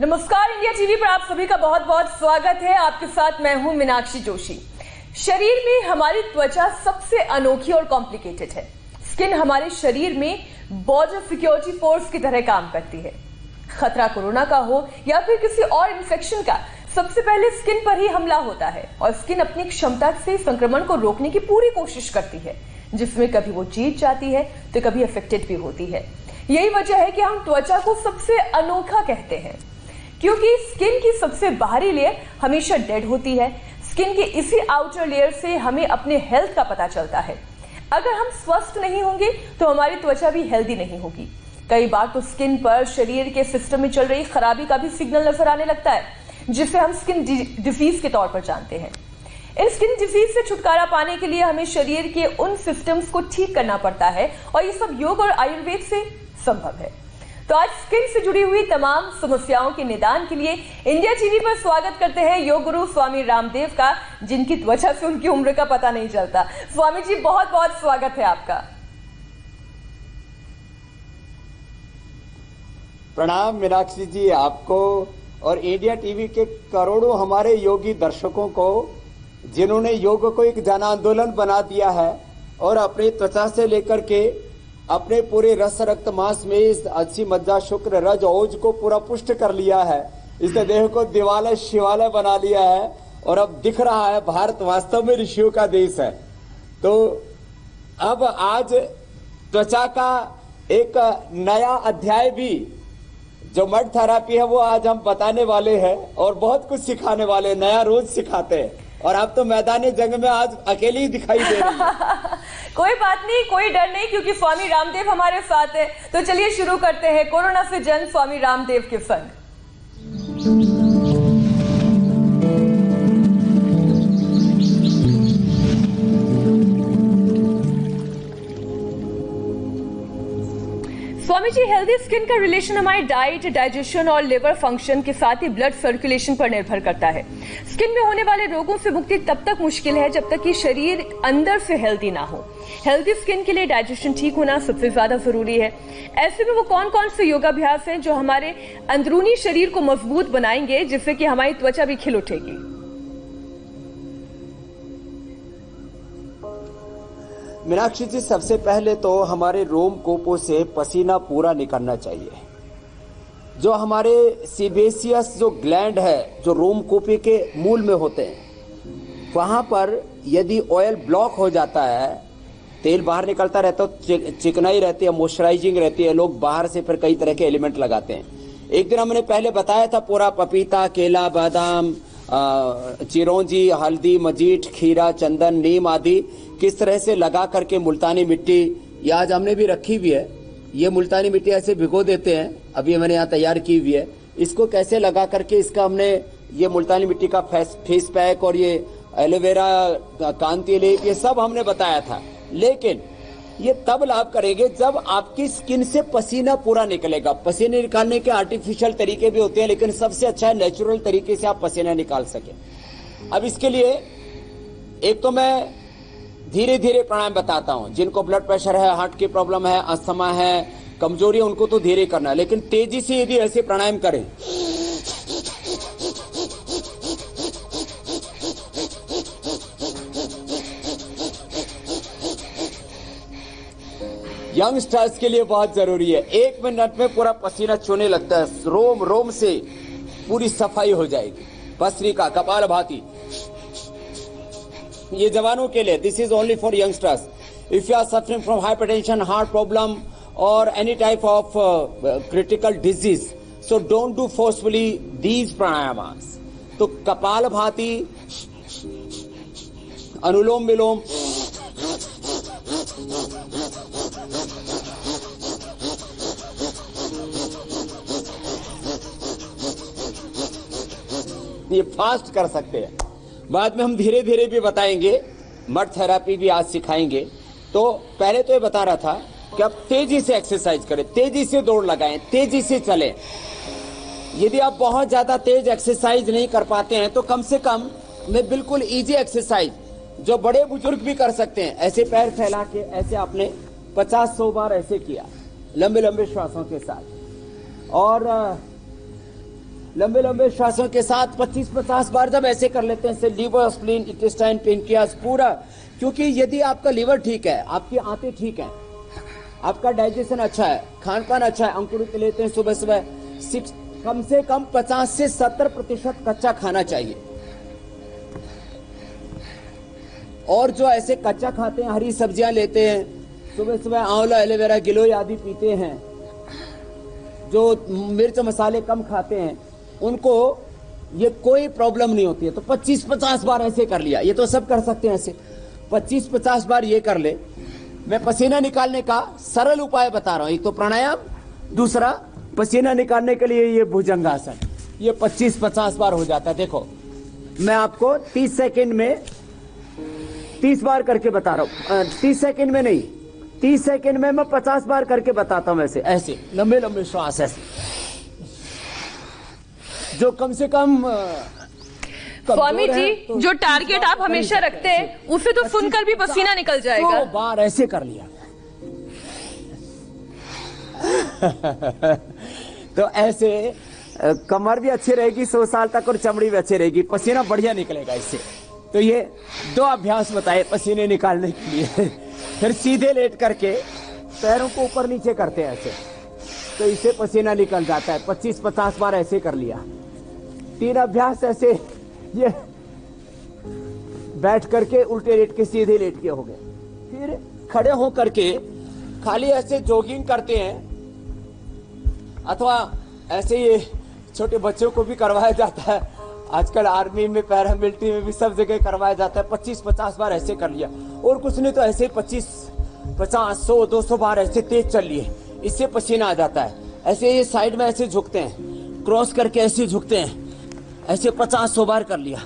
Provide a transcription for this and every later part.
नमस्कार, India TV पर आप सभी का बहुत बहुत स्वागत है। आपके साथ मैं हूं मीनाक्षी जोशी। शरीर में हमारी त्वचा सबसे अनोखी और कॉम्प्लिकेटेड है। स्किन हमारे शरीर में बॉर्डर सिक्योरिटी फोर्स की तरह काम करती है। खतरा कोरोना का हो या फिर किसी और इन्फेक्शन का, सबसे पहले स्किन पर ही हमला होता है और स्किन अपनी क्षमता से संक्रमण को रोकने की पूरी कोशिश करती है, जिसमें कभी वो जीत जाती है तो कभी अफेक्टेड भी होती है। यही वजह है कि हम त्वचा को सबसे अनोखा कहते हैं, क्योंकि स्किन की सबसे बाहरी लेयर हमेशा डेड होती है। स्किन के इसी आउटर लेयर से हमें अपने हेल्थ का पता चलता है। अगर हम स्वस्थ नहीं होंगे तो हमारी त्वचा भी हेल्दी नहीं होगी। कई बार तो स्किन पर शरीर के सिस्टम में चल रही खराबी का भी सिग्नल नजर आने लगता है, जिसे हम स्किन डिजीज के तौर पर जानते हैं। इन स्किन डिजीज से छुटकारा पाने के लिए हमें शरीर के उन सिस्टम्स को ठीक करना पड़ता है और ये सब योग और आयुर्वेद से संभव है। तो आज स्किन से जुड़ी हुई तमाम समस्याओं के निदान के लिए इंडिया टीवी पर स्वागत करते हैं योग गुरु स्वामी रामदेव का, जिनकी त्वचा से उनकी उम्र का पता नहीं चलता। स्वामी जी, बहुत बहुत स्वागत है आपका। प्रणाम मीनाक्षी जी आपको और इंडिया टीवी के करोड़ों हमारे योगी दर्शकों को, जिन्होंने योग को एक जन आंदोलन बना दिया है और अपनी त्वचा से लेकर के अपने पूरे रस रक्त मांस में इस अच्छी मज्जा शुक्र रज ओज को पूरा पुष्ट कर लिया है। इस देह को दिवालय शिवालय बना लिया है और अब दिख रहा है भारत वास्तव में ऋषियों का देश है। तो अब आज त्वचा का एक नया अध्याय भी, जो मड थेरापी है, वो आज हम बताने वाले हैं और बहुत कुछ सिखाने वाले हैं। नया रोज सिखाते हैं और आप तो मैदानी जंग में आज अकेली ही दिखाई दे रही है। कोई बात नहीं, कोई डर नहीं, क्योंकि स्वामी रामदेव हमारे साथ है। तो चलिए शुरू करते हैं कोरोना से जंग स्वामी रामदेव के संग। स्वामी जी, हेल्दी स्किन का रिलेशन हमारी डाइट, डाइजेशन और लिवर फंक्शन के साथ ही ब्लड सर्कुलेशन पर निर्भर करता है। स्किन में होने वाले रोगों से मुक्ति तब तक मुश्किल है जब तक कि शरीर अंदर से हेल्दी ना हो। हेल्दी स्किन के लिए डाइजेशन ठीक होना सबसे ज्यादा जरूरी है। ऐसे में वो कौन कौन से योगाभ्यास हैं जो हमारे अंदरूनी शरीर को मजबूत बनाएंगे, जिससे कि हमारी त्वचा भी खिल उठेगी? मीनाक्षी जी, सबसे पहले तो हमारे रोमकूपों से पसीना पूरा निकलना चाहिए। जो हमारे सीबेसियस जो ग्लैंड है, जो रोमकूपी के मूल में होते हैं, वहां पर यदि ऑयल ब्लॉक हो जाता है, तेल बाहर निकलता रहता है, चिकनाई रहती है, मॉइस्चराइजिंग रहती है, लोग बाहर से फिर कई तरह के एलिमेंट लगाते हैं। एक दिन हमने पहले बताया था पूरा पपीता, केला, बादाम, चिरौंजी, हल्दी, मजीठ, खीरा, चंदन, नीम आदि किस तरह से लगा करके मुल्तानी मिट्टी, ये आज हमने भी रखी हुई है। ये मुल्तानी मिट्टी ऐसे भिगो देते हैं, अभी मैंने यहाँ तैयार की हुई है। इसको कैसे लगा करके इसका हमने ये मुल्तानी मिट्टी का फेस पैक और ये एलोवेरा कांति लेप, ये सब हमने बताया था। लेकिन ये तब लाभ करेंगे जब आपकी स्किन से पसीना पूरा निकलेगा। पसीने निकालने के आर्टिफिशियल तरीके भी होते हैं, लेकिन सबसे अच्छा है नेचुरल तरीके से आप पसीना निकाल सके। अब इसके लिए एक तो मैं धीरे धीरे प्राणायाम बताता हूं। जिनको ब्लड प्रेशर है, हार्ट की प्रॉब्लम है, अस्थमा है, कमजोरी है, उनको तो धीरे करना है, लेकिन तेजी से यदि ऐसे प्राणायाम करें, यंगस्टर्स के लिए बहुत जरूरी है। 1 मिनट में पूरा पसीना चूने लगता है, रोम रोम से पूरी सफाई हो जाएगी। भस्त्रिका, कपालभाति, ये जवानों के लिए, this is only for youngsters. If you are suffering from hypertension, heart problem और any type of critical disease, so don't do forcefully these प्राणायामास। तो कपालभाति, अनुलोम विलोम, ये फास्ट कर सकते हैं। बाद में हम धीरे धीरे भी बताएंगे, मड थेरापी भी आज सिखाएंगे। तो पहले तो ये बता रहा था कि आप तेजी से एक्सरसाइज करें, तेजी से दौड़ लगाएं, तेजी से चलें। यदि आप बहुत ज्यादा तेज एक्सरसाइज नहीं कर पाते हैं तो कम से कम में बिल्कुल इजी एक्सरसाइज जो बड़े बुजुर्ग भी कर सकते हैं, ऐसे पैर फैला के ऐसे आपने 50-100 बार ऐसे किया लंबे लंबे श्वासों के साथ। और लंबे लंबे श्वासों के साथ 25-50 बार जब ऐसे कर लेते हैं, लीवर, स्प्लीन, इंटेस्टाइन, पेनक्रियास पूरा, क्योंकि यदि आपका लीवर ठीक है, आपकी आंतें ठीक हैं, आपका डाइजेशन अच्छा है, खान पान अच्छा है, अंकुरित लेते हैं सुबह सुबह, कम से कम 50 से 70% कच्चा खाना चाहिए। और जो ऐसे कच्चा खाते हैं, हरी सब्जियां लेते हैं, सुबह सुबह आंवला, एलोवेरा, गिलोय आदि पीते हैं, जो मिर्च मसाले कम खाते हैं, उनको ये कोई प्रॉब्लम नहीं होती है। तो 25-50 बार ऐसे कर लिया, ये तो सब कर सकते हैं ऐसे 25-50 बार ये कर ले। मैं पसीना निकालने का सरल उपाय बता रहा हूं, एक तो प्राणायाम, दूसरा पसीना निकालने के लिए ये भुजंगासन, ये 25-50 बार हो जाता है। देखो मैं आपको 30 सेकंड में 30 बार करके बता रहा हूं, 30 सेकंड में नहीं, 30 सेकंड में मैं 50 बार करके बताता हूं। ऐसे ऐसे लंबे लंबे श्वास, ऐसे जो कम से कम स्वामी जी तो जो टारगेट आप हमेशा रखते हैं उसे तो सुनकर भी पसीना निकल जाएगा। 100 बार ऐसे कर लिया तो ऐसे कमर भी अच्छी रहेगी 100 साल तक और चमड़ी भी अच्छी रहेगी, पसीना बढ़िया निकलेगा इससे। तो ये 2 अभ्यास बताए पसीने निकालने के लिए। फिर सीधे लेट करके पैरों को ऊपर नीचे करते हैं ऐसे, तो इससे पसीना निकल जाता है। 25-50 बार ऐसे कर लिया। 3 अभ्यास ऐसे, ये बैठ करके उल्टे लेट के सीधे लेट के हो गए। फिर खड़े हो करके खाली ऐसे जॉगिंग करते हैं, अथवा ऐसे ये छोटे बच्चों को भी करवाया जाता है, आजकल आर्मी में, पैरामिलिट्री में भी सब जगह करवाया जाता है। 25-50 बार ऐसे कर लिया, और कुछ नहीं तो ऐसे 25-50, 100, 200 बार ऐसे तेज चल लिए, इससे पसीना आ जाता है। ऐसे ये साइड में ऐसे झुकते हैं, क्रॉस करके ऐसे झुकते हैं, ऐसे 50-100 बार कर लिया।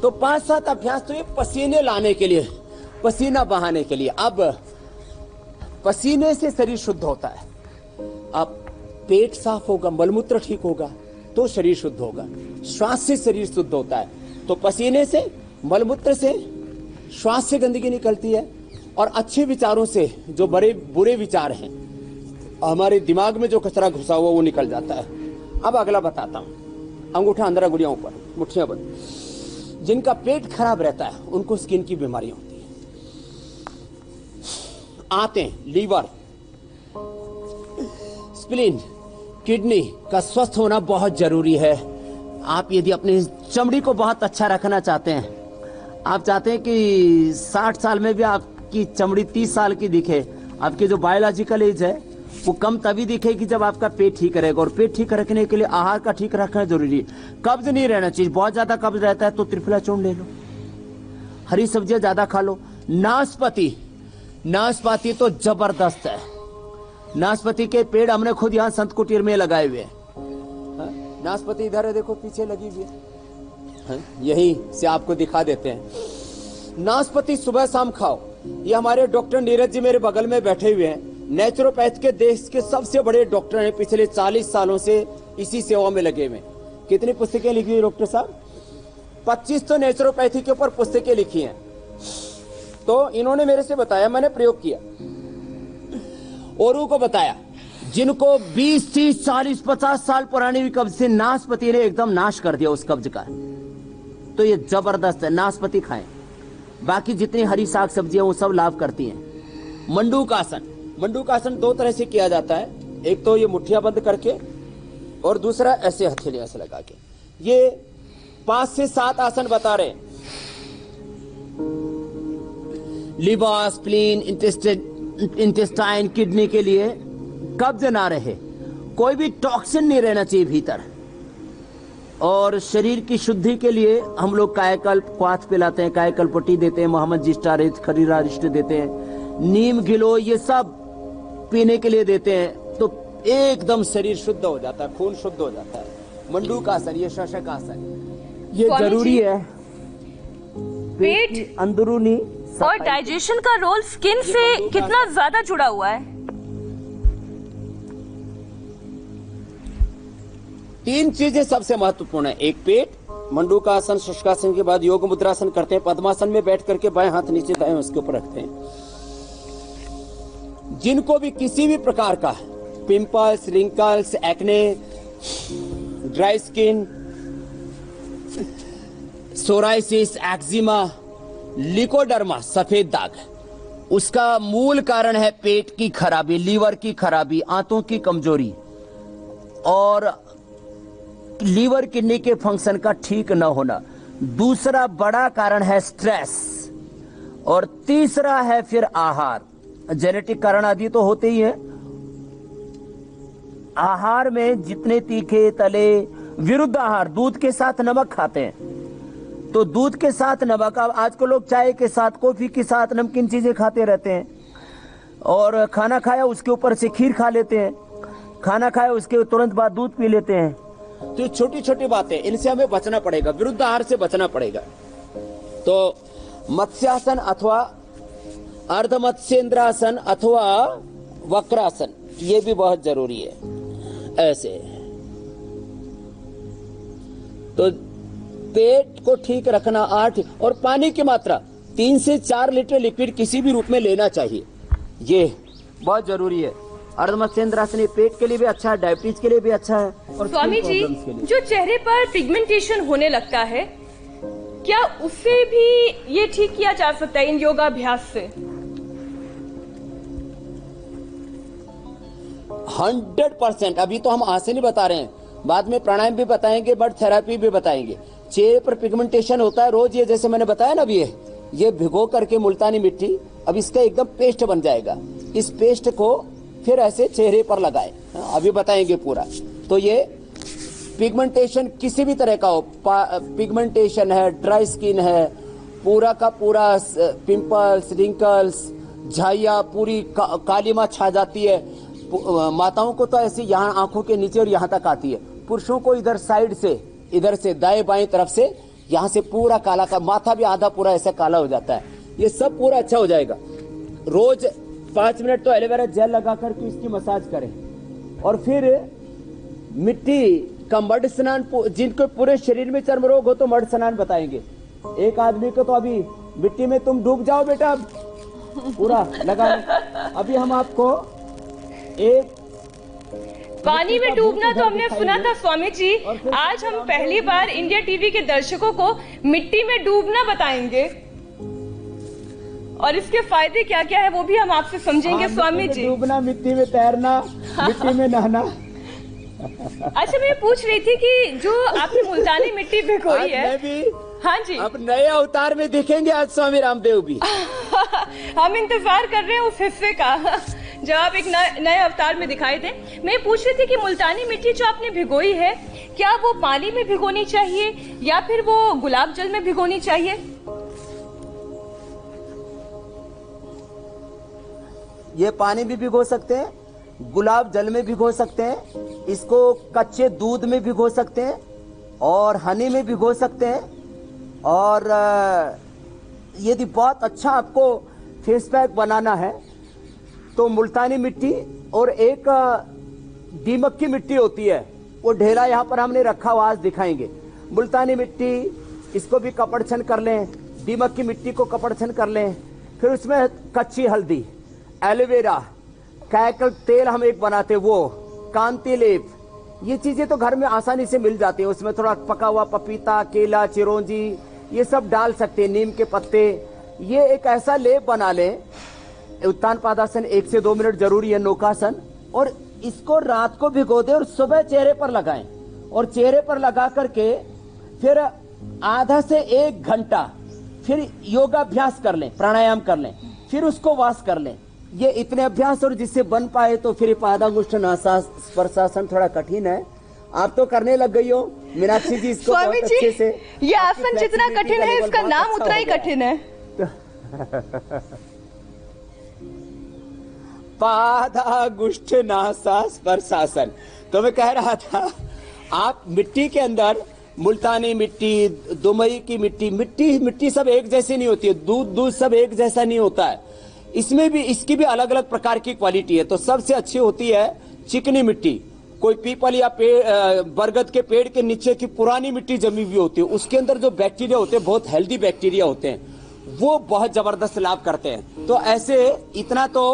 तो 5-7 अभ्यास तो ये पसीने लाने के लिए, पसीना बहाने के लिए। अब पसीने से शरीर शुद्ध होता है, अब पेट साफ होगा, मलमूत्र ठीक होगा तो शरीर शुद्ध होगा। श्वास से शरीर शुद्ध होता है, तो पसीने से, मलमूत्र से, श्वास से गंदगी निकलती है, और अच्छे विचारों से जो बड़े बुरे विचार हैं, हमारे दिमाग में जो कचरा घुसा हुआ वो निकल जाता है। अब अगला बताता हूं, अंगूठा अंदर, अंगुलियां ऊपर, मुट्ठियां बंद। जिनका पेट खराब रहता है उनको स्किन की बीमारियां होती है। आंतें, लीवर, स्प्लीन, किडनी का स्वस्थ होना बहुत जरूरी है। आप यदि अपनी चमड़ी को बहुत अच्छा रखना चाहते हैं, आप चाहते हैं कि 60 साल में भी आपकी चमड़ी 30 साल की दिखे, आपकी जो बायोलॉजिकल एज है वो कम तभी दिखेगी जब आपका पेट ठीक रहेगा। और पेट ठीक रखने के लिए आहार का ठीक रखना जरूरी है। कब्ज नहीं रहना चाहिए, बहुत ज्यादा कब्ज रहता है तो त्रिफला चूर्ण ले लो, हरी सब्जियां ज्यादा खा लो। नाशपाती, नाशपाती तो जबरदस्त है। नाशपाती के पेड़ हमने खुद यहाँ संत कुटीर में लगाए हुए हैं। नाशपाती इधर है, देखो पीछे लगी हुई है, यहीं से आपको दिखा देते हैं। नाशपाती सुबह शाम खाओ। ये हमारे डॉक्टर नीरज जी मेरे बगल में बैठे हुए हैं, नेचुरोपैथ के देश के सबसे बड़े डॉक्टर हैं, पिछले 40 सालों से इसी सेवा में लगे हुए। कितनी पुस्तकें लिखी हुई डॉक्टर साहब? 25 तो नेचुरोपैथी के ऊपर पुस्तकें लिखी हैं। तो इन्होंने मेरे से बताया, मैंने प्रयोग किया, औरों को बताया, जिनको 20, 30, 40, 50 साल पुरानी भी कब्ज से नाशपाती ने एकदम नाश कर दिया उस कब्ज का। तो ये जबरदस्त है, नाशपाती खाएं। बाकी जितनी हरी साग सब्जियां वो सब लाभ करती हैं। मंडूकासन, मंडूकासन 2 तरह से किया जाता है, एक तो ये मुट्ठियां बंद करके, और दूसरा ऐसे हथेलियां से लगा के। ये 5 से 7 आसन बता रहे। लिवर, स्प्लीन, इंटेस्टाइन, किडनी के लिए कब्ज ना रहे, कोई भी टॉक्सिन नहीं रहना चाहिए भीतर। और शरीर की शुद्धि के लिए हम लोग कायाकल्प क्वाथ पिलाते हैं, कायाकल्प पट्टी देते हैं, मोहम्मद जिस्टारित, खरीरा रिष्ट देते हैं, नीम गिलो ये सब पीने के लिए देते हैं। तो एकदम शरीर शुद्ध हो जाता है, खून शुद्ध हो जाता है। मंडूकासन, ये शशकासन, ये जरूरी है। पेट की अंदरूनी और डाइजेशन का रोल स्किन से कितना ज्यादा जुड़ा हुआ है? 3 चीजें सबसे महत्वपूर्ण है। एक पेट, मंडूकासन, शशकासन के बाद योग मुद्रासन करते हैं, पद्मासन में बैठ करके बाएं हाथ नीचे दाएं उसके ऊपर रखते हैं। जिनको भी किसी भी प्रकार का pimples, wrinkles, acne, dry skin, psoriasis, eczema, leucoderma, सफेद दाग, उसका मूल कारण है पेट की खराबी, लीवर की खराबी, आंतों की कमजोरी और लीवर किडनी के फंक्शन का ठीक न होना। दूसरा बड़ा कारण है स्ट्रेस और तीसरा है फिर आहार। जेनेटिक कारण आदि तो होते ही है। आहार में जितने तीखे तले, विरुद्ध आहार, दूध के साथ नमक खाते हैं तो दूध के साथ नमक, अब आजकल लोग चाय के साथ, कॉफी के साथ नमकीन चीजें खाते रहते हैं और खाना खाया उसके ऊपर से खीर खा लेते हैं, खाना खाया उसके तुरंत बाद दूध पी लेते हैं। तो ये छोटी छोटी बातें, इनसे हमें बचना पड़ेगा, विरुद्ध आहार से बचना पड़ेगा। तो मत्स्यासन अथवा अर्धमत्स्येंद्रासन अथवा वक्रासन, ये भी बहुत जरूरी है। ऐसे तो पेट को ठीक रखना 8 और पानी की मात्रा 3 से 4 लीटर लिक्विड किसी भी रूप में लेना चाहिए, ये बहुत जरूरी है। अर्धमत्स्येंद्रासन पेट के लिए भी अच्छा है, डायबिटीज के लिए भी अच्छा है। और स्वामी जी, जो चेहरे पर पिगमेंटेशन होने लगता है, क्या उससे भी ये ठीक किया जा सकता है इन योगाभ्यास से? 100%। अभी तो हम आसन ही बता रहे हैं, बाद में प्राणायाम भी बताएंगे, बट थेरेपी भी बताएंगे। चेहरे पर पिगमेंटेशन होता है रोज, ये जैसे मैंने बताया ना, अभी ये भिगो करके मुल्तानी मिट्टी, अब इसका एकदम पेस्ट बन जाएगा। इस पेस्ट को फिर ऐसे चेहरे पर लगाए, अभी बताएंगे पूरा। तो ये पिगमेंटेशन किसी भी तरह का हो, पिगमेंटेशन है, ड्राई स्किन है, पूरा का पूरा पिंपल्स, रिंकल्स, झाइया, पूरी कालीमा छा जाती है। माताओं को तो ऐसी यहाँ आंखों के नीचे और यहाँ तक आती है, पुरुषों को इधर साइड से, इधर से दाएं बाएं तरफ से, यहाँ से पूरा काला का, माथा भी आधा पूरा ऐसा काला हो जाता है। ये सब पूरा अच्छा हो जाएगा। रोज 5 मिनट तो एलोवेरा जेल लगा करके इसकी मसाज करें और फिर मिट्टी का मड स्नान, जिनको पूरे शरीर में चर्म रोग हो तो मड स्नान बताएंगे। एक आदमी को तो अभी मिट्टी में तुम डूब जाओ बेटा, पूरा लगा। अभी हम आपको एक पानी में डूबना तो हमने सुना था स्वामी जी, आज हम पहली बार इंडिया टीवी के दर्शकों को मिट्टी में डूबना बताएंगे और इसके फायदे क्या क्या है वो भी हम आपसे समझेंगे। स्वामी जी, डूबना, मिट्टी में तैरना, मिट्टी में नहाना। अच्छा, मैं पूछ रही थी कि जो आपने मुल्तानी मिट्टी भिगोई है, हाँ जी, अब नए अवतार में दिखेंगे आज स्वामी रामदेव भी। हम इंतजार कर रहे हैं उस हिस्से का जब आप एक नए अवतार में दिखाई दे। मैं पूछ रही थी कि मुल्तानी मिट्टी जो आपने भिगोई है, क्या वो पानी में भिगोनी चाहिए या फिर वो गुलाब जल में भिगोनी चाहिए? ये पानी भी भिगो सकते हैं, गुलाब जल में भिगो सकते हैं, इसको कच्चे दूध में भिगो सकते हैं और हनी में भिगो सकते हैं। और यदि बहुत अच्छा आपको फेस पैक बनाना है तो मुल्तानी मिट्टी और एक दीमक की मिट्टी होती है, वो ढेला यहाँ पर हमने रखा हुआ, आज दिखाएंगे। मुल्तानी मिट्टी, इसको भी कपड़छन कर लें, दीमक की मिट्टी को कपड़छन कर लें, फिर उसमें कच्ची हल्दी, एलोवेरा, कैकल तेल हम एक बनाते, वो कांति लेप, ये चीजें तो घर में आसानी से मिल जाती है। उसमें थोड़ा पका हुआ पपीता, केला, चिरौंजी, ये सब डाल सकते हैं, नीम के पत्ते। ये एक ऐसा लेप बना लें। उत्तान पादासन 1 से 2 मिनट जरूरी है, नौकासन, और इसको रात को भिगो दें और सुबह चेहरे पर लगाएं और चेहरे पर लगा करके फिर आधा से 1 घंटा फिर योगाभ्यास कर लें, प्राणायाम कर लें, फिर उसको वाश कर लें। ये इतने अभ्यास और जिससे बन पाए तो फिर पादांगुष्ठ नासास स्पर्शासन थोड़ा कठिन है, आप तो करने लग गई हो मीनाक्षी जी इसको बहुत अच्छे से। ये आसन जितना कठिन है इसका नाम उतना ही कठिन है। पादांगुष्ठ नासास स्पर्शासन। तो मैं कह रहा था, आप मिट्टी के अंदर मुल्तानी मिट्टी, दुमई की मिट्टी सब एक जैसी नहीं होती है, दूध सब एक जैसा नहीं होता है। इसमें भी, इसकी भी अलग अलग प्रकार की क्वालिटी है। तो सबसे अच्छी होती है चिकनी मिट्टी, कोई पीपल या बरगद के पेड़ के नीचे की पुरानी मिट्टी जमी हुई होती है, उसके अंदर जो बैक्टीरिया होते हैं, बहुत हेल्दी बैक्टीरिया होते हैं, वो बहुत जबरदस्त लाभ करते हैं। तो ऐसे इतना तो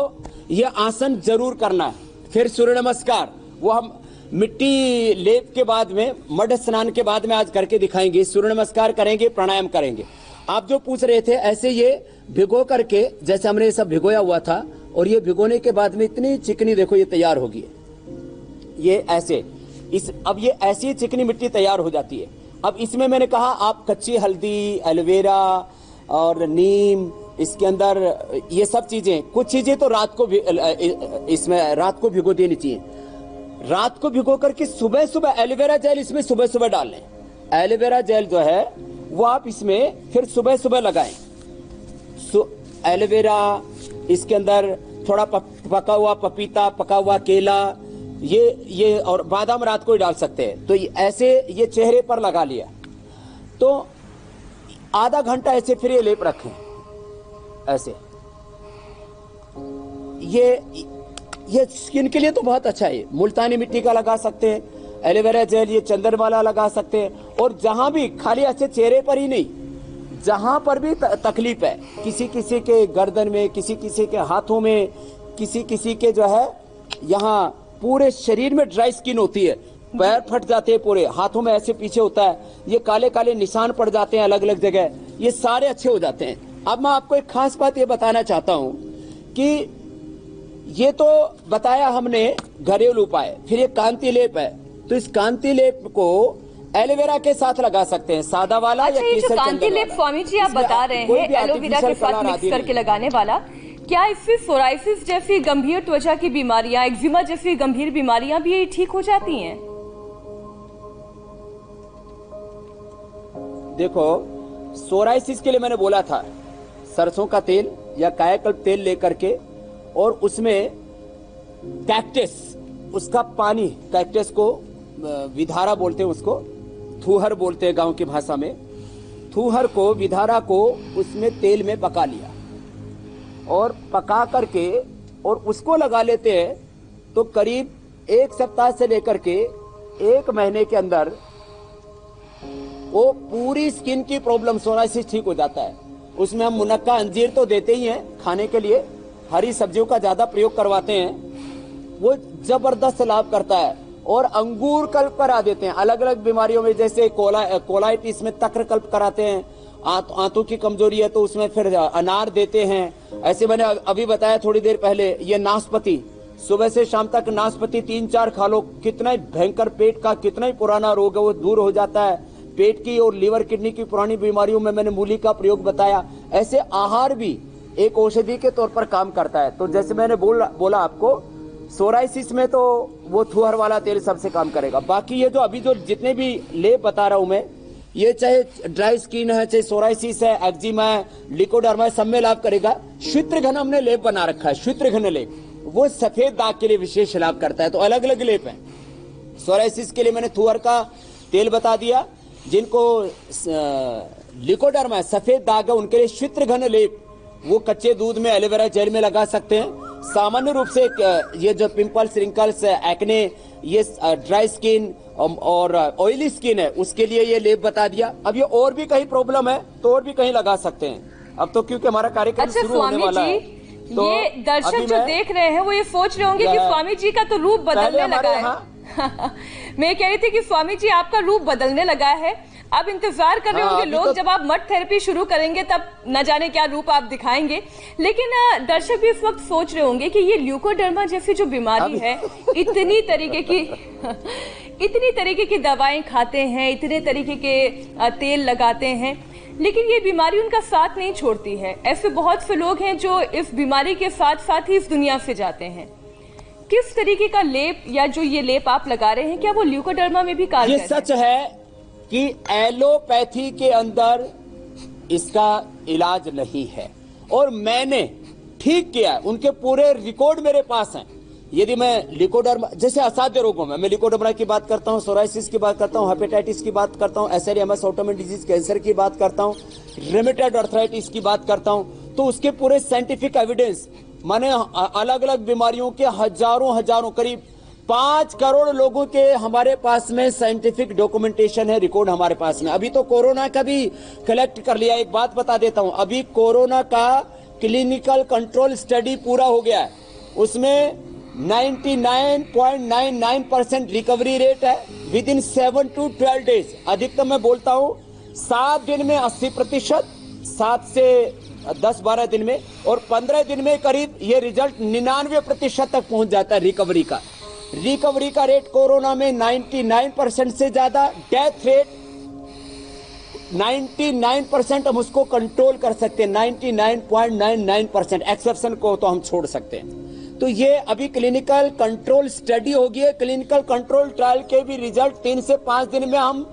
ये आसन जरूर करना है। फिर सूर्य नमस्कार, वो हम मिट्टी लेप के बाद में, मड स्नान के बाद में आज करके दिखाएंगे। सूर्य नमस्कार करेंगे, प्राणायाम करेंगे। आप जो पूछ रहे थे, ऐसे ये भिगो करके, जैसे हमने ये सब भिगोया हुआ था, और ये भिगोने के बाद में इतनी चिकनी देखो ये तैयार होगी। ये ऐसे अब ये ऐसी चिकनी मिट्टी तैयार हो जाती है। अब इसमें मैंने कहा आप कच्ची हल्दी, एलोवेरा और नीम, इसके अंदर ये सब चीजें, कुछ चीजें तो रात को इसमें रात को भिगो देनी चाहिए। रात को भिगो करके सुबह सुबह एलोवेरा जेल इसमें सुबह सुबह डाल लें। एलोवेरा जेल जो है वो आप इसमें फिर सुबह सुबह लगाएं। एलोवेरा, इसके अंदर थोड़ा पका हुआ पपीता, पका हुआ केला, ये और बादाम रात को ही डाल सकते हैं। तो ऐसे ये चेहरे पर लगा लिया तो आधा घंटा ऐसे फिर ये लेप रखें। ऐसे ये स्किन के लिए तो बहुत अच्छा है। मुल्तानी मिट्टी का लगा सकते हैं, एलोवेरा जेल, ये चंदन वाला लगा सकते हैं। और जहां भी, खाली ऐसे चेहरे पर ही नहीं, जहां पर भी तकलीफ है, किसी किसी के गर्दन में, किसी किसी के हाथों में, किसी किसी के जो है यहाँ पूरे शरीर में ड्राई स्किन होती है, पैर फट जाते हैं पूरे, हाथों में ऐसे पीछे होता है, ये काले काले निशान पड़ जाते हैं अलग अलग जगह, ये सारे अच्छे हो जाते हैं। अब मैं आपको एक खास बात ये बताना चाहता हूं कि ये तो बताया हमने घरेलू उपाय, फिर ये कांति लेप है। तो इस कांति लेप को एलोवेरा के साथ लगा सकते हैं, सादा वाला या केसर चंदन वाला। कांति लेप स्वामी जी आप बता रहे हैं एलोवेरा के साथ मिक्स करके लगाने वाला, क्या इससे सोराइसिस जैसी गंभीर त्वचा की बीमारियां, एक्जिमा जैसी गंभीर बीमारियां भी ठीक हो जाती हैं? देखो, सोराइसिस के लिए मैंने बोला था सरसों का तेल या कायाकल्प तेल लेकर के, और उसमें कैक्टस, उसका पानी, कैक्टस को विधारा बोलते हैं, उसको थूहर बोलते हैं गांव की भाषा में। थूहर को, विधारा को उसमें तेल में पका लिया और पका करके और उसको लगा लेते हैं, तो करीब 1 सप्ताह से लेकर के 1 महीने के अंदर वो पूरी स्किन की प्रॉब्लम, सोराइसिस ठीक हो जाता है। उसमें हम मुनक्का, अंजीर तो देते ही हैं खाने के लिए, हरी सब्जियों का ज्यादा प्रयोग करवाते हैं, वो जबरदस्त लाभ करता है। और अंगूर कल्प करा देते हैं अलग अलग बीमारियों में, जैसे कोलाइटिस में तक्र कल्प कराते हैं, आंतों की कमजोरी है तो उसमें फिर अनार देते हैं। ऐसे मैंने अभी बताया थोड़ी देर पहले, ये नाशपाती, सुबह से शाम तक नाशपाती 3-4 खा लो, कितना ही भयंकर पेट का, कितना ही पुराना रोग है वो दूर हो जाता है। पेट की और लीवर किडनी की पुरानी बीमारियों में मैंने मूली का प्रयोग बताया। ऐसे आहार भी एक औषधि के तौर पर काम करता है। तो जैसे मैंने बोला आपको, सोराइसिस में तो वो थूहर वाला तेल सबसे काम करेगा। बाकी ये जो अभी जो जितने भी लेप बता रहा हूं मैं, ये चाहे ड्राई स्किन है, चाहे सोराइसिस है, एक्जिमा है, लिकोडर्मा है, सब में लाभ करेगा। श्वेतघन हमने लेप बना रखा है, श्वेतघन लेप, वो सफेद दाग के लिए विशेष लाभ करता है। तो अलग अलग लेप है। सोराइसिस के लिए मैंने थूहर का तेल बता दिया, जिनको लिकोडर्मा है, सफेद दाग है, उनके लिए श्वेतघन लेप, वो कच्चे दूध में, एलोवेरा जेल में लगा सकते हैं। सामान्य रूप से ये जो पिंपल्स, रिंकल्स, एक्ने, ये ड्राई स्किन और ऑयली स्किन है, उसके लिए ये लेप बता दिया। अब ये और भी कहीं प्रॉब्लम है तो और भी कहीं लगा सकते हैं। अब तो क्योंकि हमारा कार्यक्रम शुरू होने वाला है, तो ये दर्शक जो देख रहे हैं वो ये सोच रहे होंगे कि स्वामी जी का तो रूप बदलने लगा है। मैं कह रही थी कि स्वामी जी आपका रूप बदलने लगा है, अब इंतजार कर रहे होंगे लोग, जब आप मड थेरेपी शुरू करेंगे तब न जाने क्या रूप आप दिखाएंगे। लेकिन दर्शक भी इस वक्त सोच रहे होंगे कि ये ल्यूकोडर्मा जैसी जो बीमारी है, इतनी तरीके की दवाएं खाते हैं, इतने तरीके के तेल लगाते हैं, लेकिन ये बीमारी उनका साथ नहीं छोड़ती है। ऐसे बहुत से लोग हैं जो इस बीमारी के साथ साथ ही इस दुनिया से जाते हैं। किस तरीके का लेप या जो ये लेप आप लगा रहे हैं, क्या वो ल्यूकोडर्मा में भी कारगर है? ये सच है कि एलोपैथी के अंदर इसका इलाज नहीं है, और मैंने ठीक किया, उनके पूरे रिकॉर्ड मेरे पास हैं। यदि मैं लिकोडर्मा जैसे असाध्य रोगों में, मैं लिकोडर्मा की बात करता हूं, सोराइसिस की बात करता हूं, हेपेटाइटिस की बात करता हूं, एसआरएमएस ऑटोइम्यून डिजीज, कैंसर की बात करता हूं, रूमेटॉइड आर्थराइटिस की बात करता हूं, तो उसके पूरे साइंटिफिक एविडेंस, माने अलग अलग बीमारियों के हजारों करीब 5 करोड़ लोगों के हमारे पास में साइंटिफिक डॉक्यूमेंटेशन है, रिकॉर्ड हमारे पास में। अभी तो कोरोना का भी कलेक्ट कर लिया। एक बात बता देता हूं, अभी कोरोना का क्लिनिकल कंट्रोल स्टडी पूरा हो गया है, उसमें 99.99% रिकवरी रेट है विद इन 7 to 12 डेज। अधिकतम मैं बोलता हूं 7 दिन में 80%, 7 से 10-12 दिन में, और 15 दिन में करीब ये रिजल्ट 99% तक पहुंच जाता है रिकवरी का। रिकवरी का रेट कोरोना में 99% से ज्यादा, डेथ रेट 99% हम उसको कंट्रोल कर सकते हैं, 99.99%। एक्सेप्शन को तो हम छोड़ सकते हैं। तो ये अभी क्लिनिकल कंट्रोल स्टडी होगी है। क्लिनिकल कंट्रोल ट्रायल के भी रिजल्ट 3 से 5 दिन में हम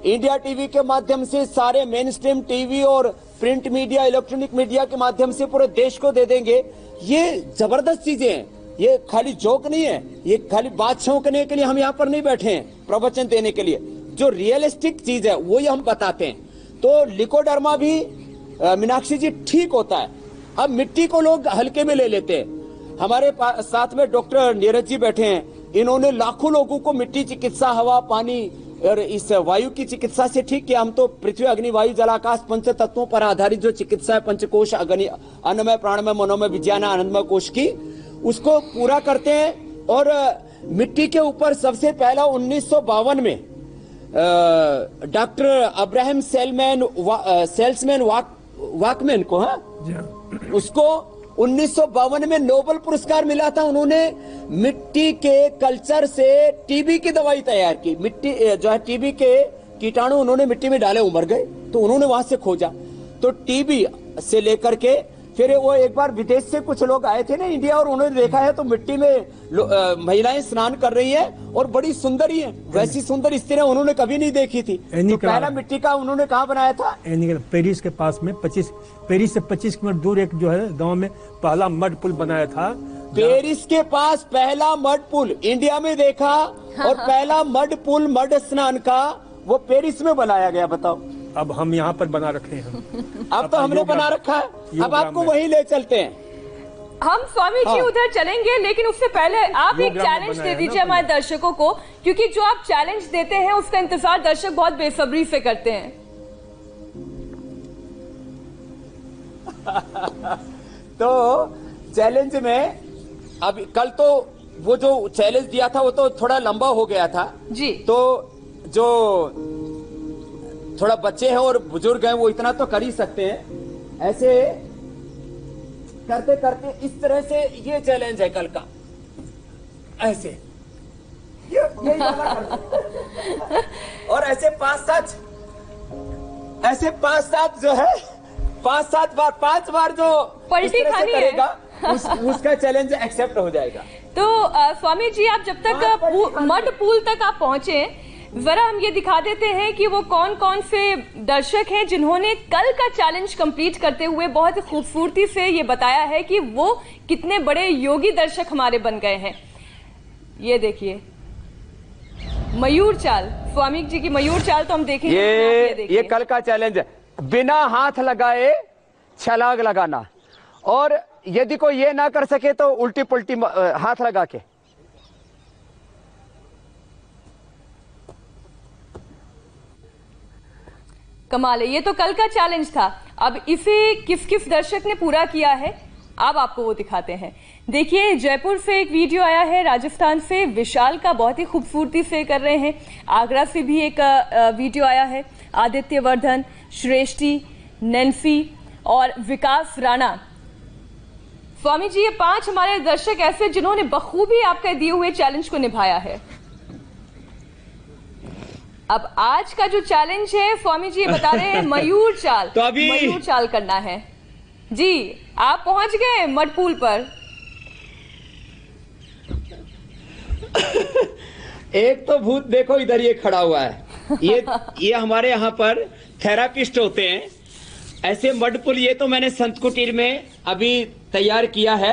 इंडिया टीवी के माध्यम से, सारे मेन स्ट्रीम टीवी और प्रिंट मीडिया, इलेक्ट्रॉनिक मीडिया के माध्यम से पूरे देश को दे देंगे। ये जबरदस्त चीजें हैं, ये खाली जोक नहीं है, ये खाली बात छौंकने के लिए हम यहाँ पर नहीं बैठे हैं प्रवचन देने के लिए। जो रियलिस्टिक चीज है वो ही हम बताते हैं। तो लिकोडर्मा भी मीनाक्षी जी ठीक होता है। अब मिट्टी को लोग हल्के में ले लेते हैं। हमारे साथ में डॉक्टर नीरज जी बैठे हैं, इन्होंने लाखों लोगों को मिट्टी चिकित्सा, हवा, पानी और इस वायु की चिकित्सा से ठीक किया। हम तो पृथ्वी, अग्नि, वायु, जल, आकाश, पंच तत्वों पर आधारित जो चिकित्सा है, पंचकोश, अग्नि, अन्नमय, प्राणमय, मनोमय, विज्ञान, आनंदमय कोश की, उसको पूरा करते हैं। और मिट्टी के ऊपर सबसे पहला 1952 में डॉक्टर अब्राहम सेल्समैन वाकमैन को, उसको 1952 में नोबेल पुरस्कार मिला था। उन्होंने मिट्टी के कल्चर से टीबी की दवाई तैयार की। मिट्टी जो है, टीबी के कीटाणु उन्होंने मिट्टी में डाले, उमर गए, तो उन्होंने वहां से खोजा। तो टीबी से लेकर के फिर वो एक बार विदेश से कुछ लोग आए थे ना इंडिया, और उन्होंने देखा है तो मिट्टी में महिलाएं स्नान कर रही हैं और बड़ी सुंदर ही है, वैसी सुंदर स्त्री उन्होंने कभी नहीं देखी थी। तो पहला मिट्टी का उन्होंने कहाँ बनाया था? पेरिस के पास में पेरिस से 25 किलोमीटर दूर एक जो है गांव में पहला मड पुल बनाया था। पेरिस के पास पहला मड पुल इंडिया में देखा, और पहला मड पुल, मड स्नान का, वो पेरिस में बनाया गया। बताओ, अब हम यहाँ पर बना रखे हैं। अब तो हमने बना रखा है, अब आपको वहीं ले चलते हैं। हम स्वामी जी उधर चलेंगे, लेकिन उससे पहले आप एक चैलेंज दे दीजिए हमारे दर्शकों को, क्योंकि जो आप चैलेंज देते हैं उसका इंतजार दर्शक बहुत बेसब्री से करते हैं। तो चैलेंज में अब कल तो वो जो चैलेंज दिया था वो तो थोड़ा लंबा हो गया था जी। तो जो थोड़ा बच्चे हैं और बुजुर्ग हैं वो इतना तो कर ही सकते हैं। ऐसे करते करते इस तरह से ये चैलेंज है कल का, ऐसे ये और ऐसे 5-7 जो है 5 बार जो पलटी खानी करेगा उसका चैलेंज एक्सेप्ट हो जाएगा। तो स्वामी जी, आप जब तक मड पूल तक आप पहुंचे, जरा हम ये दिखा देते हैं कि वो कौन कौन से दर्शक हैं जिन्होंने कल का चैलेंज कंप्लीट करते हुए बहुत खूबसूरती से ये बताया है कि वो कितने बड़े योगी दर्शक हमारे बन गए हैं। ये देखिए मयूर चाल, स्वामी जी की मयूर चाल तो हम देखेंगे। ये कल का चैलेंज है, बिना हाथ लगाए छलांग लगाना, और यदि कोई ये ना कर सके तो उल्टी पुल्टी हाथ लगा के। कमाल है, ये तो कल का चैलेंज था। अब इसे किस किस दर्शक ने पूरा किया है अब आपको वो दिखाते हैं। देखिए, जयपुर से एक वीडियो आया है, राजस्थान से विशाल का बहुत ही खूबसूरती से कर रहे हैं, आगरा से भी एक वीडियो आया है, आदित्य वर्धन, श्रेष्ठी, नैन्सी और विकास राणा। स्वामी जी, ये 5 हमारे दर्शक ऐसे जिन्होंने बखूबी आपके दिए हुए चैलेंज को निभाया है। अब आज का जो चैलेंज है, स्वामी जी बता रहे हैं मयूर चाल, तो अभी मयूर चाल करना है जी। आप पहुंच गए मडपूल पर। एक तो भूत देखो इधर ये खड़ा हुआ है, ये हमारे यहाँ पर थेरापिस्ट होते हैं। ऐसे मडपुल ये तो मैंने संत कुटीर में अभी तैयार किया है।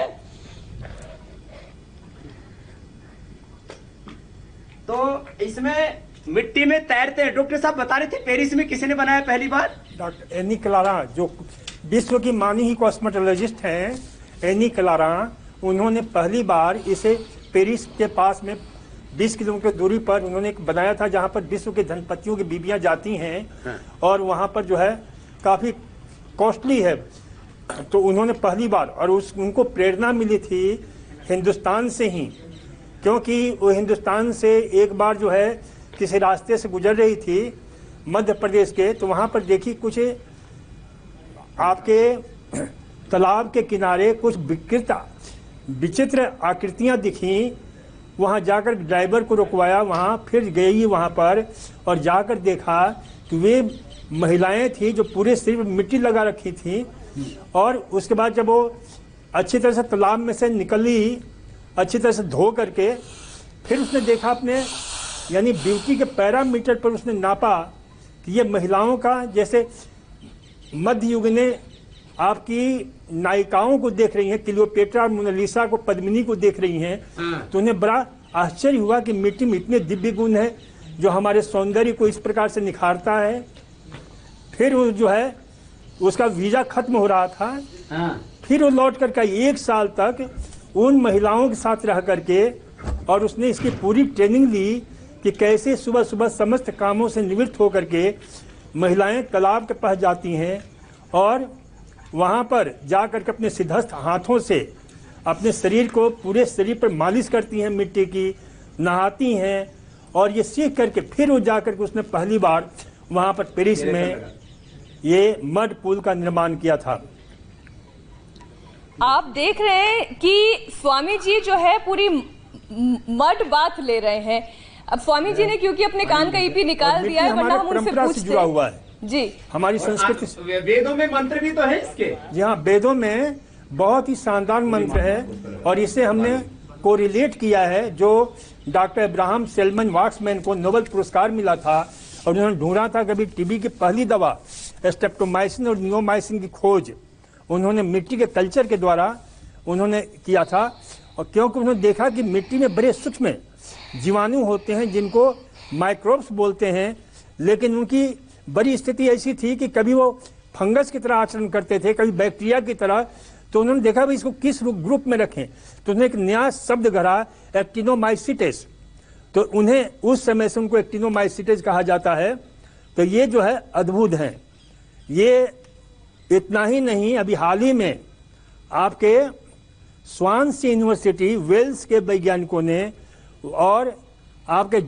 तो इसमें मिट्टी में तैरते हैं। डॉक्टर साहब बता रहे थे पेरिस में किसी ने बनाया पहली बार? डॉक्टर एनी क्लारा, जो विश्व की मानी ही कॉस्मेटोलॉजिस्ट हैं, एनी क्लारा, उन्होंने पहली बार इसे पेरिस के पास में 20 किलोमीटर दूरी पर उन्होंने एक बनाया था, जहां पर विश्व के धनपतियों की बीबियां जाती हैं और वहां पर जो है काफी कॉस्टली है। तो उन्होंने पहली बार, और उनको प्रेरणा मिली थी हिंदुस्तान से ही, क्योंकि वो हिंदुस्तान से एक बार जो है किसी रास्ते से गुजर रही थी मध्य प्रदेश के, तो वहाँ पर देखी कुछ आपके तालाब के किनारे कुछ विचित्र आकृतियाँ दिखी। वहाँ जाकर ड्राइवर को रुकवाया, वहाँ फिर गई वहाँ पर और जाकर देखा कि वे महिलाएं थी जो पूरे शरीर में मिट्टी लगा रखी थी। और उसके बाद जब वो अच्छी तरह से तालाब में से निकली, अच्छी तरह से धो करके, फिर उसने देखा अपने यानी ब्यूटी के पैरामीटर पर उसने नापा कि ये महिलाओं का, जैसे मध्य युग ने आपकी नायिकाओं को देख रही हैं, क्लियोपेट्रा और मोनालिसा को, पद्मिनी को देख रही हैं, तो उन्हें बड़ा आश्चर्य हुआ कि मिट्टी में इतने दिव्य गुण है जो हमारे सौंदर्य को इस प्रकार से निखारता है। फिर वो जो है उसका वीजा खत्म हो रहा था, फिर वो लौट कर का 1 साल तक उन महिलाओं के साथ रह करके और उसने इसकी पूरी ट्रेनिंग ली कि कैसे सुबह सुबह समस्त कामों से निवृत्त होकर के महिलाएं तालाब के पास जाती हैं और वहाँ पर जा कर के अपने सिद्धस्थ हाथों से अपने शरीर को, पूरे शरीर पर मालिश करती हैं मिट्टी की, नहाती हैं। और ये सीख करके फिर वो जा कर के उसने पहली बार वहाँ पर पेरिस में ये मड पुल का निर्माण किया था। आप देख रहे हैं कि स्वामी जी जो है पूरी मड बात ले रहे हैं। अब स्वामी जी ने क्योंकि अपने कान का ईपी निकाल दिया है, वरना हम उनसे पूछते जुड़ा हुआ है जी, हमारी संस्कृति से। वेदों में मंत्र भी तो है इसके। जी हाँ, वेदों में बहुत ही शानदार मंत्र है और इसे हमने कोरिलेट किया है। जो डॉक्टर अब्राहम सेल्मन वाक्समैन को नोबेल पुरस्कार मिला था और उन्होंने ढूंढा था कभी टीबी की पहली दवा स्ट्रेप्टोमाइसिन और नियोमाइसिन की खोज उन्होंने मिट्टी के कल्चर के द्वारा उन्होंने किया था। और क्योंकि उन्होंने देखा कि मिट्टी में बड़े सूक्ष्म जीवाणु होते हैं जिनको माइक्रोब्स बोलते हैं, लेकिन उनकी बड़ी स्थिति ऐसी थी कि कभी वो फंगस की तरह आचरण करते थे, कभी बैक्टीरिया की तरह। तो उन्होंने देखा भाई इसको किस ग्रुप में रखें, तो उन्होंने एक नया शब्द गढ़ा, एक्टिनोमाइसिटेस। तो उन्हें उस समय से उनको एक्टिनोमाइसिटेस कहा जाता है। तो ये जो है अद्भुत हैं। ये इतना ही नहीं, अभी हाल ही में आपके स्वानसी यूनिवर्सिटी वेल्स के वैज्ञानिकों ने और आपके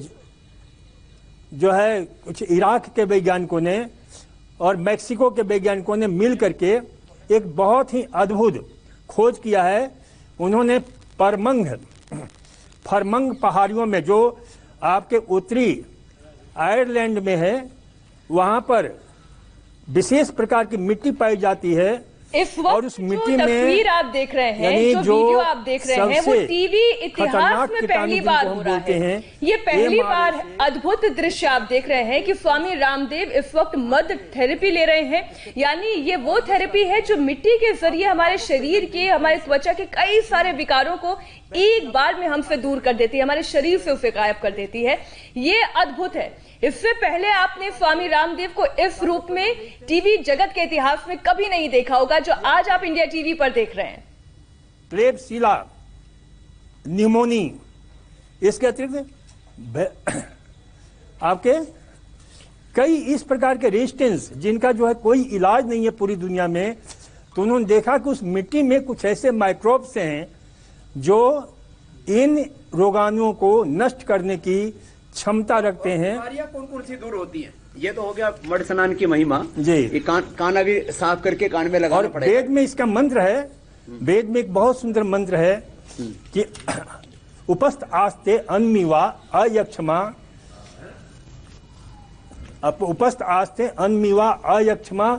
जो है कुछ इराक के वैज्ञानिकों ने और मैक्सिको के वैज्ञानिकों ने मिल करके एक बहुत ही अद्भुत खोज किया है। उन्होंने फरमंग पहाड़ियों में, जो आपके उत्तरी आयरलैंड में है, वहाँ पर विशेष प्रकार की मिट्टी पाई जाती है। इस वक्त और उस मिट्टी में तस्वीर आप देख रहे हैं, जो वीडियो आप देख रहे हैं, वो टीवी इतिहास में पहली बार हो रहा है। ये पहली बार अद्भुत दृश्य आप देख रहे हैं कि स्वामी रामदेव इस वक्त मड थेरेपी ले रहे हैं। यानी ये वो थेरेपी है जो मिट्टी के जरिए हमारे शरीर के, हमारे त्वचा के कई सारे विकारों को एक बार में हमसे दूर कर देती है, हमारे शरीर से उसे गायब कर देती है। ये अद्भुत है। इससे पहले आपने स्वामी रामदेव को इस रूप में टीवी जगत के इतिहास में कभी नहीं देखा होगा, जो आज आप इंडिया टीवी पर देख रहे हैं। क्लेबसीला, न्यूमोनी, इसके अतिरिक्त आपके कई इस प्रकार के रेजिस्टेंस जिनका जो है कोई इलाज नहीं है पूरी दुनिया में। तो उन्होंने देखा कि उस मिट्टी में कुछ ऐसे माइक्रोब्स हैं जो इन रोगाणुओं को नष्ट करने की क्षमता रखते हैं। बीमारियां कौन कौन सी दूर होती हैं? ये तो हो गया मड स्नान की महिमा जी। ये कान अभी साफ करके कान में लगाना पड़ेगा। वेद में इसका मंत्र है, वेद में एक बहुत सुंदर मंत्र है कि उपस्थ आस्ते अन्मीवा अयक्षमा, उपस्थ आस्ते अन्मीवा अयक्षमा।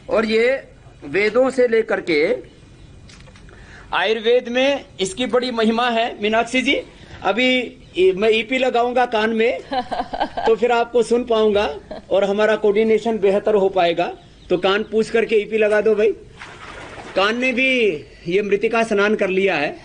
और ये वेदों से लेकर के आयुर्वेद में इसकी बड़ी महिमा है। मीनाक्षी जी, अभी मैं ईपी लगाऊंगा कान में तो फिर आपको सुन पाऊंगा और हमारा कोऑर्डिनेशन बेहतर हो पाएगा। तो कान पूछ करके ईपी लगा दो भाई। कान ने भी ये मृतिका स्नान कर लिया है।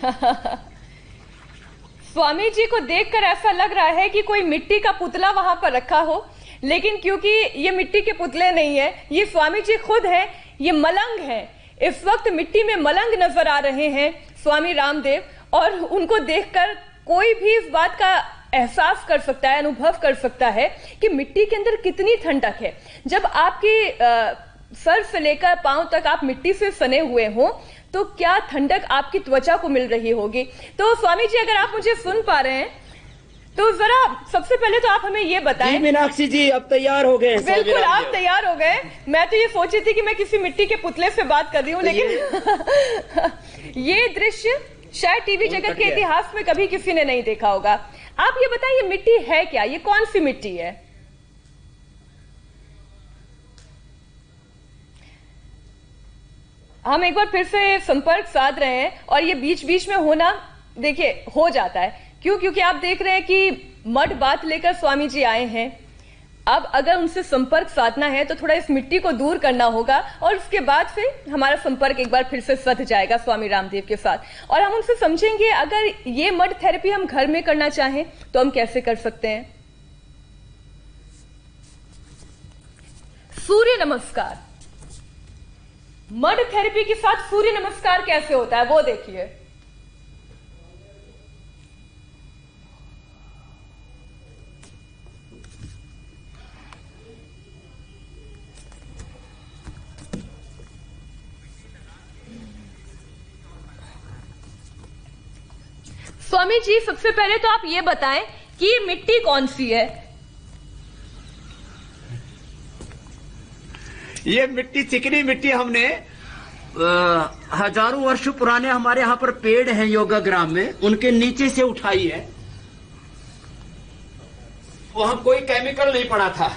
स्वामी जी को देखकर ऐसा लग रहा है कि कोई मिट्टी का पुतला वहां पर रखा हो, लेकिन क्योंकि ये मिट्टी के पुतले नहीं है, ये स्वामी जी खुद है, ये मलंग है। इस वक्त मिट्टी में मलंग नजर आ रहे हैं स्वामी रामदेव, और उनको देखकर कोई भी इस बात का एहसास कर सकता है, अनुभव कर सकता है कि मिट्टी के अंदर कितनी ठंडक है। जब आपकी सर से लेकर पांव तक आप मिट्टी से सने हुए हो, तो क्या ठंडक आपकी त्वचा को मिल रही होगी। तो स्वामी जी, अगर आप मुझे सुन पा रहे हैं तो जरा सबसे पहले तो आप हमें ये बताएं। जी मीनाक्षी जी, अब तैयार हो गए। बिल्कुल, आप तैयार हो गए। मैं तो ये सोच रही थी कि मैं किसी मिट्टी के पुतले से बात कर रही हूँ, लेकिन ये दृश्य शायद टीवी जगत के इतिहास में कभी किसी ने नहीं देखा होगा। आप ये बताइए, मिट्टी है क्या? ये कौन सी मिट्टी है? हम एक बार फिर से संपर्क साध रहे हैं और ये बीच बीच में होना, देखिए, हो जाता है। क्यों? क्योंकि आप देख रहे हैं कि मठ बात लेकर स्वामी जी आए हैं। अब अगर उनसे संपर्क साधना है तो थोड़ा इस मिट्टी को दूर करना होगा और उसके बाद फिर हमारा संपर्क एक बार फिर से सध जाएगा स्वामी रामदेव के साथ और हम उनसे समझेंगे अगर ये मड थेरेपी हम घर में करना चाहें तो हम कैसे कर सकते हैं। सूर्य नमस्कार, मड थेरेपी के साथ सूर्य नमस्कार कैसे होता है वो देखिए। स्वामी जी, सबसे पहले तो आप ये बताएं कि ये मिट्टी कौन सी है? ये मिट्टी चिकनी मिट्टी हमने हजारों वर्ष पुराने हमारे यहाँ पर पेड़ हैं योगाग्राम में, उनके नीचे से उठाई है। वहां कोई केमिकल नहीं पड़ा था।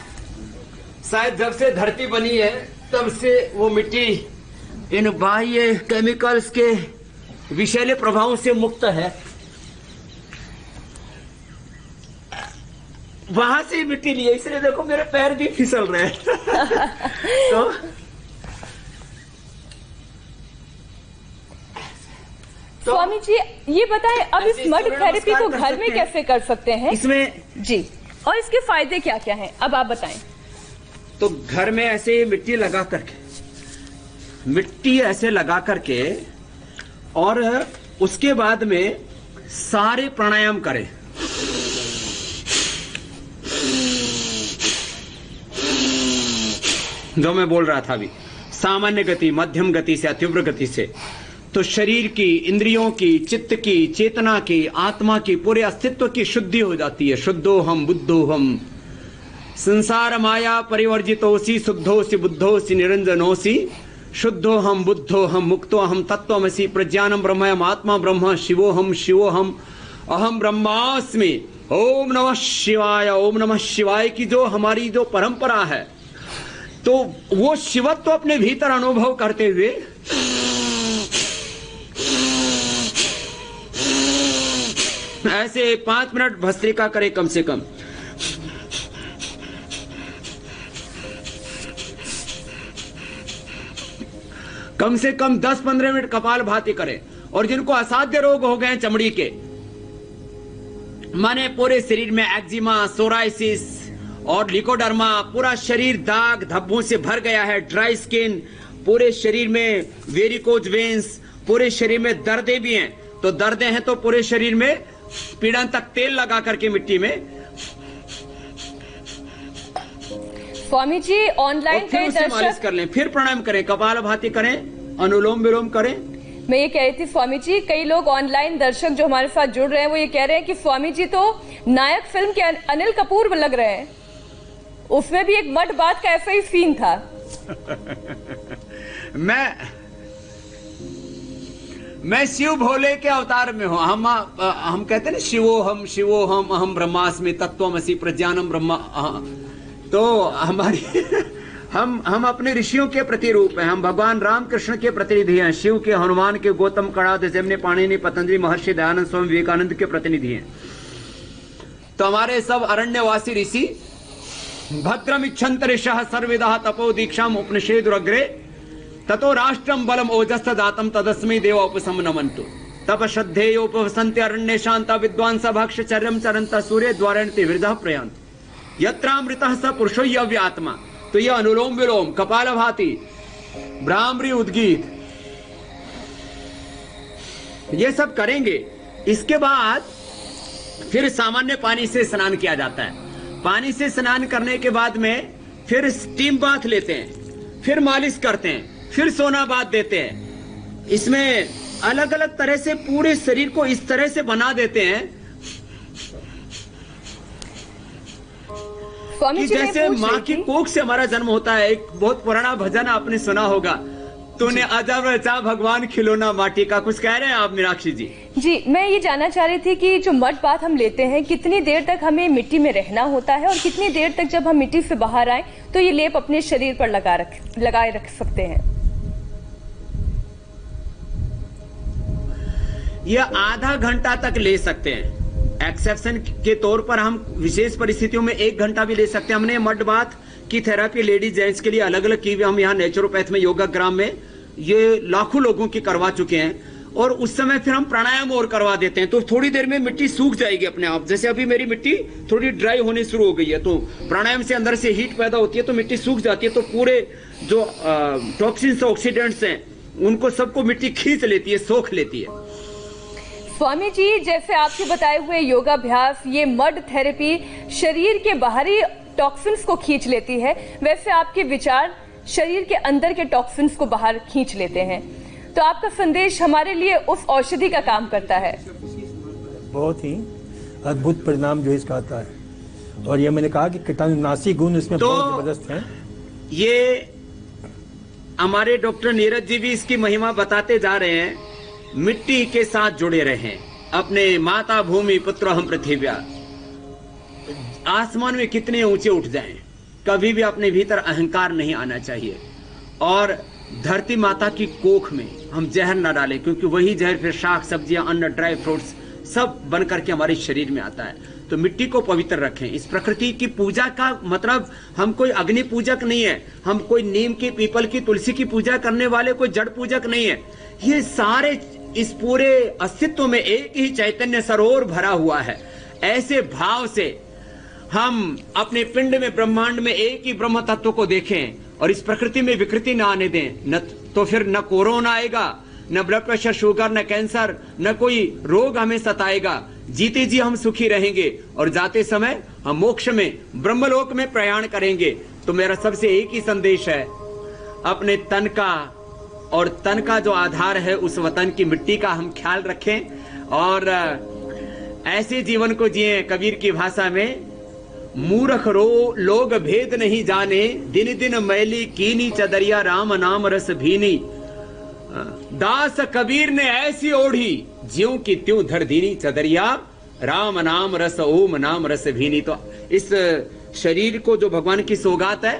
शायद जब से धरती बनी है तब से वो मिट्टी इन बाह्य केमिकल्स के विषैले प्रभावों से मुक्त है। वहां से मिट्टी ली है, इसलिए देखो मेरे पैर भी फिसल रहे हैं। तो स्वामी जी, ये बताएं, अब इस मड थेरेपी को घर में कैसे कर सकते हैं? इसमें जी, और इसके फायदे क्या क्या हैं, अब आप बताएं। तो घर में ऐसे मिट्टी लगा करके, मिट्टी ऐसे लगा करके और उसके बाद में सारे प्राणायाम करें। जो मैं बोल रहा था अभी, सामान्य गति, मध्यम गति से अतीव्र गति से, तो शरीर की, इंद्रियों की, चित्त की, चेतना की, आत्मा की, पूरे अस्तित्व की शुद्धि हो जाती है। शुद्धो हम बुद्धो हम, संसार माया परिवर्जितोसी, शुद्धोसी बुद्धोसी निरंजनोसी, शुद्धो हम बुद्धो हम, मुक्तो हम, तत्वमसि, प्रज्ञानम ब्रह्म, आत्मा ब्रह्म, शिवो हम, अहम ब्रह्मास्मि। ओम नमः शिवाय। ओम नमः शिवाय की जो हमारी जो परंपरा है, तो वो शिवत्व अपने भीतर अनुभव करते हुए ऐसे 5 मिनट भस्त्रिका करें कम से कम। कम से कम 10-15 मिनट कपाल भाती करें। और जिनको असाध्य रोग हो गए चमड़ी के, माने पूरे शरीर में एक्जिमा, सोराइसिस और लिकोडर्मा, पूरा शरीर दाग धब्बों से भर गया है, ड्राई स्किन, पूरे शरीर में वेरिकोज वेन्स, पूरे शरीर में दर्दें भी हैं, तो दर्दें हैं तो पूरे शरीर में पीड़न तक तेल लगा करके मिट्टी में स्वामी जी ऑनलाइन फिर उसे मालिश कर लें, फिर प्राणायाम करें, कपालभाति करें, अनुलोम विलोम करें। मैं ये कह रही थी स्वामी जी, कई लोग ऑनलाइन दर्शक जो हमारे साथ जुड़ रहे हैं वो ये कह रहे हैं कि स्वामी जी तो नायक फिल्म के अनिल कपूर लग रहे हैं, उसमें भी एक मड बात का ऐसा ही सीन था। मैं शिव भोले के अवतार में हूं। हम कहते हैं ना, शिवो हम, अहम ब्रह्मास्मि, तत्वमसि, प्रज्ञानम ब्रह्म। तो हमारी हम अपने ऋषियों के प्रतिरूप हैं। हम भगवान राम कृष्ण के प्रतिनिधि हैं, शिव के, हनुमान के, गौतम कणाद, जैमिनी, पाणिनि, पतंजलि महर्षि, दयानंद, स्वामी विवेकानंद के प्रतिनिधि हैं। तो हमारे सब अरण्यवासी ऋषि भद्रम इच्छन्त ऋषः सर्वविदः तपो दीक्षाम उपनिषेदुरग्रे ततो राष्ट्रम बलम ओजस्थ दातम तदस्मै देव उपसमनमन्तु तप श्रद्धेयोपवसन्ति अरण्ये शान्ता विद्वांस भक्षचर्यं चरन्त सूर्य द्वारन्ति हृदः प्रयान्ति यत्रामृतः स पुरुषो यव्यात्मा। तो ये अनुलोम विलोम, कपालभाति, भ्रामरी, उद्गीत, ये सब करेंगे। इसके बाद फिर सामान्य पानी से स्नान किया जाता है। पानी से स्नान करने के बाद में फिर स्टीम बाथ लेते हैं। फिर मालिश करते हैं, फिर सोना बात देते हैं। इसमें अलग अलग तरह से पूरे शरीर को इस तरह से बना देते हैं कि जैसे माँ की कोख से हमारा जन्म होता है। एक बहुत पुराना भजन आपने सुना होगा, तूने अजब रचा भगवान खिलौना माटी का। कुछ कह रहे हैं आप मीनाक्षी जी? जी, मैं ये जानना चाह रही थी कि जो मड बाथ हम लेते हैं, कितनी देर तक हमें मिट्टी में रहना होता है और कितनी देर तक जब हम मिट्टी से बाहर आए तो ये लेप अपने शरीर पर लगाए रख सकते हैं? ये आधा घंटा तक ले सकते हैं। एक्सेप्शन के तौर पर हम विशेष परिस्थितियों में 1 घंटा भी ले सकते हैं। हमने मड बाथ की थेरेपी लेडीज जेंट्स के लिए अलग अलग की हुई, हम यहाँ नेचुरोपैथ में योगाग्राम में ये लाखों लोगों की करवा चुके हैं। और उस समय फिर हम प्राणायाम और करवा देते हैं, तो थोड़ी देर में मिट्टी सूख जाएगी अपने आप। जैसे अभी मेरी मिट्टी थोड़ी ड्राई होनी शुरू हो गई है, तो प्राणायाम से अंदर से हीट पैदा होती है, तो मिट्टी सूख जाती है, तो पूरे जो टॉक्सिन्स ऑक्सीडेंट्स हैं उनको सबको मिट्टी खींच लेती है, सोख लेती है। स्वामी जी, जैसे आपके बताए हुए योगाभ्यास, ये मड थेरेपी शरीर के बाहरी टॉक्सिन्स को खींच लेती है, वैसे आपके विचार शरीर के अंदर के टॉक्सिन्स को बाहर खींच लेते हैं। तो आपका संदेश हमारे लिए उस औषधि का काम करता है। बहुत ही अद्भुत परिणाम जो इसका आता है। और ये मैंने कहा कि कीटाणुनाशी गुण इसमें तो बहुत जबरदस्त है। ये हमारे डॉक्टर नीरज जी भी इसकी महिमा बताते जा रहे हैं। मिट्टी के साथ जुड़े रहें, अपने माता भूमि पुत्र हम पृथ्व्या। आसमान में कितने ऊंचे उठ जाएं, कभी भी अपने भीतर अहंकार नहीं आना चाहिए। और धरती माता की कोख में हम जहर न डालें, क्योंकि वही जहर फिर शाक सब्जियां, अन्न, ड्राई फ्रूट्स सब बन करके हमारे शरीर में आता है। तो मिट्टी को पवित्र रखें। इस प्रकृति की पूजा का मतलब हम कोई अग्नि पूजक नहीं है, हम कोई नीम की, पीपल की, तुलसी की पूजा करने वाले कोई जड़ पूजक नहीं है। ये सारे इस पूरे अस्तित्व में एक ही चैतन्य सरोवर भरा हुआ है। ऐसे भाव से हम अपने पिंड में, ब्रह्मांड में एक ही ब्रह्म तत्व को देखें और इस प्रकृति में विकृति ना आने दें। न तो फिर न कोरोना आएगा, न ब्लड प्रेशर, शुगर, न कैंसर, न कोई रोग हमें सताएगा। जीते जी हम सुखी रहेंगे और जाते समय हम मोक्ष में, ब्रह्मलोक में प्रयाण करेंगे। तो मेरा सबसे एक ही संदेश है, अपने तन का और तन का जो आधार है उस वतन की मिट्टी का हम ख्याल रखें और ऐसे जीवन को जिए। कबीर की भाषा में, मूर्ख लोग भेद नहीं जाने, दिन दिन मैली कीनी चदरिया, राम नाम रस भीनी। दास कबीर ने ऐसी ओढ़ी, ज्यों की त्यों धर दीनी चदरिया, राम नाम रस, ओम नाम रस भीनी। तो इस शरीर को जो भगवान की सौगात है,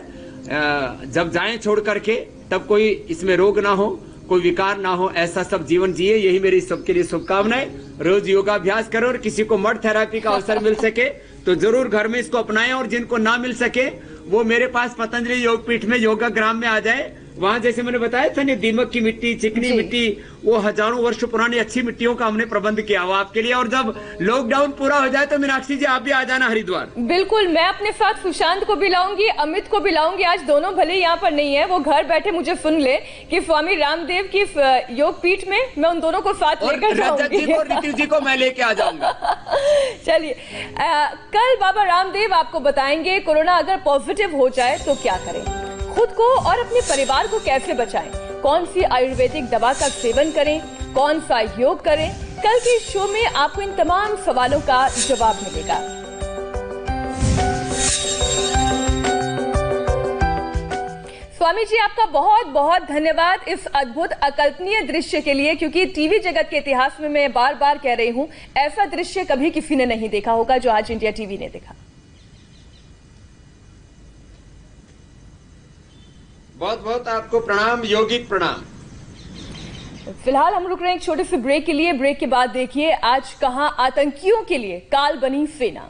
जब जाएं छोड़ करके तब कोई इसमें रोग ना हो, कोई विकार ना हो, ऐसा सब जीवन जिए। यही मेरी सबके लिए शुभकामनाएं। रोज योगाभ्यास करो और किसी को मड थेरेपी का अवसर मिल सके तो जरूर घर में इसको अपनाएं, और जिनको ना मिल सके वो मेरे पास पतंजलि योगपीठ में योगाग्राम में आ जाए। वहां जैसे मैंने बताया था ना, दीमक की मिट्टी, चिकनी मिट्टी, वो हजारों वर्ष पुरानी अच्छी मिट्टियों का हमने प्रबंध किया हुआ आपके लिए। और जब लॉकडाउन पूरा हो जाए तो मीनाक्षी जी आप भी आ जाना हरिद्वार। बिल्कुल, मैं अपने साथ सुशांत को भी लाऊंगी, अमित को भी लाऊंगी। आज दोनों भले यहाँ पर नहीं है, वो घर बैठे मुझे सुन ले कि स्वामी रामदेव की योग पीठ में मैं उन दोनों को साथ लेकर जाऊंगी। ऋतु जी को मैं लेके आ जाऊंगा। चलिए, कल बाबा रामदेव आपको बताएंगे कोरोना अगर पॉजिटिव हो जाए तो क्या करें, खुद को और अपने परिवार को कैसे बचाएं, कौन सी आयुर्वेदिक दवा का सेवन करें, कौन सा योग करें। कल के शो में आपको इन तमाम सवालों का जवाब मिलेगा। स्वामी जी, आपका बहुत बहुत धन्यवाद इस अद्भुत अकल्पनीय दृश्य के लिए, क्योंकि टीवी जगत के इतिहास में मैं बार बार कह रही हूं, ऐसा दृश्य कभी किसी ने नहीं देखा होगा जो आज इंडिया टीवी ने देखा। बहुत बहुत आपको प्रणाम, योगिक प्रणाम। फिलहाल हम रुक रहे हैं एक छोटे से ब्रेक के लिए। ब्रेक के बाद देखिए आज कहां आतंकियों के लिए काल बनी सेना।